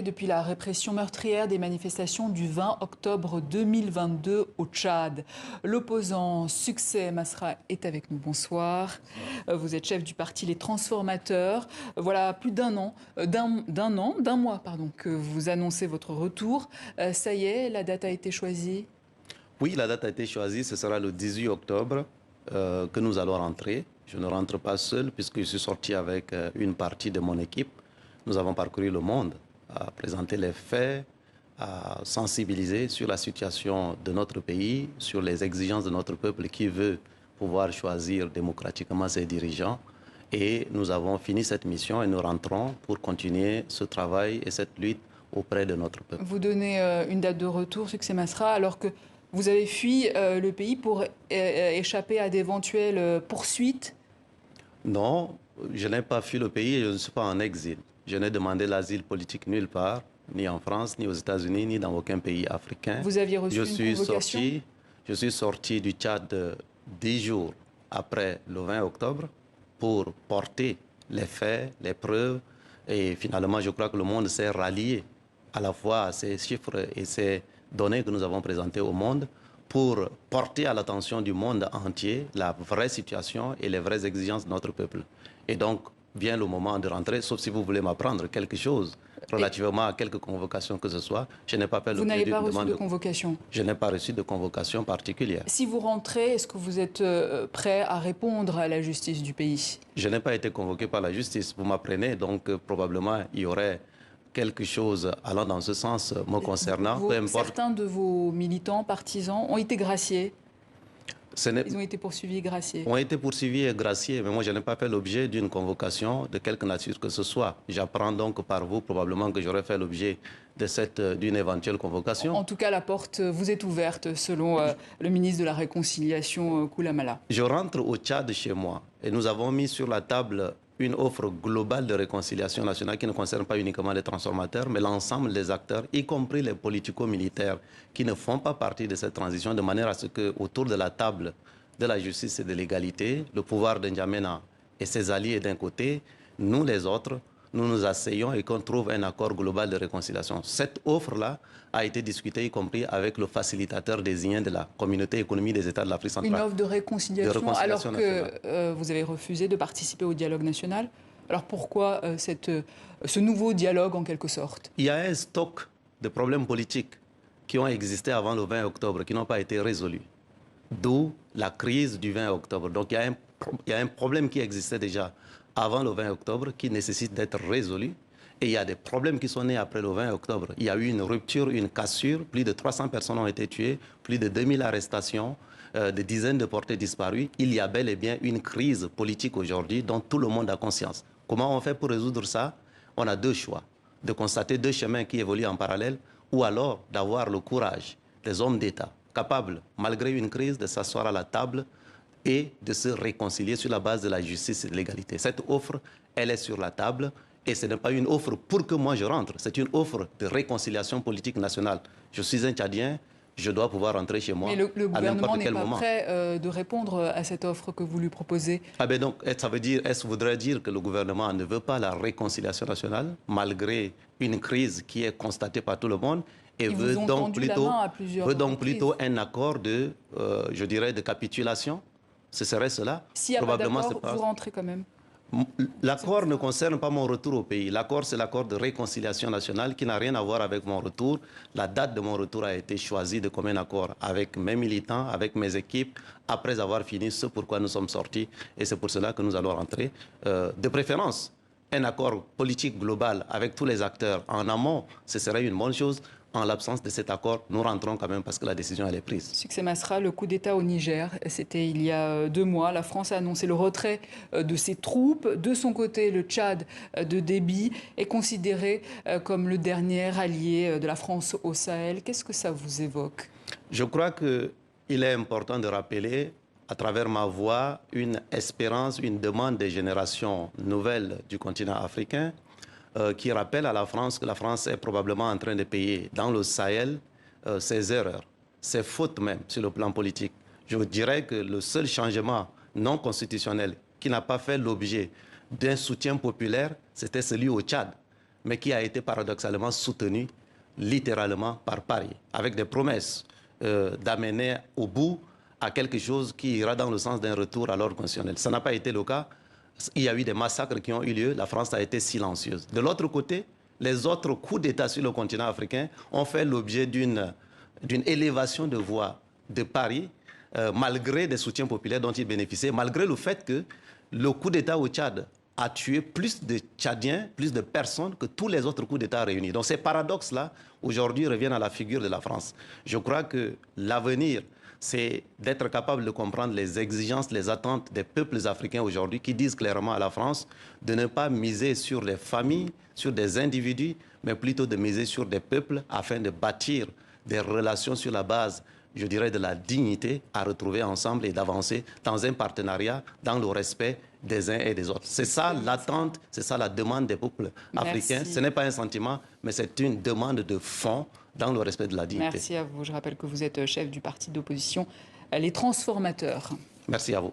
Depuis la répression meurtrière des manifestations du 20 octobre 2022 au Tchad. L'opposant Succès Masra est avec nous. Bonsoir. Vous êtes chef du parti Les Transformateurs. Voilà plus d'un an, d'un mois, pardon, que vous annoncez votre retour. Ça y est, la date a été choisie? Oui, la date a été choisie. Ce sera le 18 octobre que nous allons rentrer. Je ne rentre pas seul puisque je suis sorti avec une partie de mon équipe. Nous avons parcouru le monde à présenter les faits, à sensibiliser sur la situation de notre pays, sur les exigences de notre peuple qui veut pouvoir choisir démocratiquement ses dirigeants. Et nous avons fini cette mission et nous rentrons pour continuer ce travail et cette lutte auprès de notre peuple. Vous donnez une date de retour, Succès Masra, alors que vous avez fui le pays pour échapper à d'éventuelles poursuites. Non, je n'ai pas fui le pays et je ne suis pas en exil. Je n'ai demandé l'asile politique nulle part, ni en France, ni aux États-Unis, ni dans aucun pays africain. Vous aviez reçu une convocation? Je suis sorti du Tchad 10 jours après le 20 octobre pour porter les faits, les preuves. Et finalement, je crois que le monde s'est rallié à la fois à ces chiffres et ces données que nous avons présentées au monde pour porter à l'attention du monde entier la vraie situation et les vraies exigences de notre peuple. Et donc, vient le moment de rentrer, sauf si vous voulez m'apprendre quelque chose relativement à quelques convocations que ce soit. Je n'ai pas fait l'objet d'une demande. Vous n'avez pas reçu de convocation? Je n'ai pas reçu de convocation particulière. Si vous rentrez, est-ce que vous êtes prêt à répondre à la justice du pays? Je n'ai pas été convoqué par la justice, vous m'apprenez, donc probablement il y aurait quelque chose allant dans ce sens me concernant. Peu importe. Certains de vos militants, partisans ont été graciés. Ils ont été poursuivis et graciés. Ont été poursuivis et graciés, mais moi je n'ai pas fait l'objet d'une convocation de quelque nature que ce soit. J'apprends donc par vous probablement que j'aurais fait l'objet d'une éventuelle convocation. En tout cas, la porte vous est ouverte selon le ministre de la Réconciliation, Koulamala. Je rentre au Tchad chez moi et nous avons mis sur la table une offre globale de réconciliation nationale qui ne concerne pas uniquement les transformateurs, mais l'ensemble des acteurs, y compris les politico-militaires qui ne font pas partie de cette transition, de manière à ce que, autour de la table de la justice et de l'égalité, le pouvoir d'N'Djamena et ses alliés d'un côté, nous les autres, nous nous asseyons et qu'on trouve un accord global de réconciliation. Cette offre-là a été discutée, y compris avec le facilitateur désigné de la communauté économique des États de l'Afrique centrale. Une offre de réconciliation, alors que vous avez refusé de participer au dialogue national. Alors pourquoi ce nouveau dialogue en quelque sorte? Il y a un stock de problèmes politiques qui ont existé avant le 20 octobre, qui n'ont pas été résolus. D'où la crise du 20 octobre. Donc il y a un problème qui existait déjà avant le 20 octobre qui nécessite d'être résolu. Et il y a des problèmes qui sont nés après le 20 octobre. Il y a eu une rupture, une cassure. Plus de 300 personnes ont été tuées, plus de 2000 arrestations, des dizaines de portées disparues. Il y a bel et bien une crise politique aujourd'hui dont tout le monde a conscience. Comment on fait pour résoudre ça? On a deux choix. De constater deux chemins qui évoluent en parallèle ou alors d'avoir le courage des hommes d'État capables, malgré une crise, de s'asseoir à la table et de se réconcilier sur la base de la justice et de l'égalité. Cette offre, elle est sur la table et ce n'est pas une offre pour que moi je rentre, c'est une offre de réconciliation politique nationale. Je suis un Tchadien, je dois pouvoir rentrer chez moi. Mais le gouvernement n'est pas prêt de répondre à cette offre que vous lui proposez. Ah ben donc, est-ce voudrait dire que le gouvernement ne veut pas la réconciliation nationale, malgré une crise qui est constatée par tout le monde, et veut donc plutôt un accord de, je dirais, de capitulation? Ce serait cela? S'il n'y a pas d'accord, vous rentrez quand même? L'accord ne concerne pas mon retour au pays. L'accord, c'est l'accord de réconciliation nationale qui n'a rien à voir avec mon retour. La date de mon retour a été choisie de commun accord avec mes militants, avec mes équipes, après avoir fini ce pourquoi nous sommes sortis. Et c'est pour cela que nous allons rentrer. De préférence, un accord politique global avec tous les acteurs en amont, ce serait une bonne chose. En l'absence de cet accord, nous rentrons quand même parce que la décision elle est prise. Succès Masra, le coup d'État au Niger, c'était il y a 2 mois. La France a annoncé le retrait de ses troupes. De son côté, le Tchad de Déby est considéré comme le dernier allié de la France au Sahel. Qu'est-ce que ça vous évoque? Je crois qu'il est important de rappeler, à travers ma voix, une espérance, une demande des générations nouvelles du continent africain, qui rappelle à la France que la France est probablement en train de payer dans le Sahel ses erreurs, ses fautes même sur le plan politique. Je dirais que le seul changement non constitutionnel qui n'a pas fait l'objet d'un soutien populaire, c'était celui au Tchad. mais qui a été paradoxalement soutenu littéralement par Paris, avec des promesses d'amener au bout à quelque chose qui ira dans le sens d'un retour à l'ordre constitutionnel. Ça n'a pas été le cas. Il y a eu des massacres qui ont eu lieu. La France a été silencieuse. De l'autre côté, les autres coups d'État sur le continent africain ont fait l'objet d'une élévation de voix de Paris, malgré des soutiens populaires dont ils bénéficiaient, malgré le fait que le coup d'État au Tchad a tué plus de Tchadiens, plus de personnes que tous les autres coups d'État réunis. Donc ces paradoxes-là, aujourd'hui, reviennent à la figure de la France. Je crois que l'avenir, c'est d'être capable de comprendre les exigences, les attentes des peuples africains aujourd'hui qui disent clairement à la France de ne pas miser sur les familles, sur des individus, mais plutôt de miser sur des peuples afin de bâtir des relations sur la base, je dirais, de la dignité à retrouver ensemble et d'avancer dans un partenariat, dans le respect des uns et des autres. C'est ça l'attente, c'est ça la demande des peuples africains. Merci. Ce n'est pas un sentiment, mais c'est une demande de fond dans le respect de la dignité. Merci à vous. Je rappelle que vous êtes chef du parti d'opposition Les Transformateurs. Merci à vous.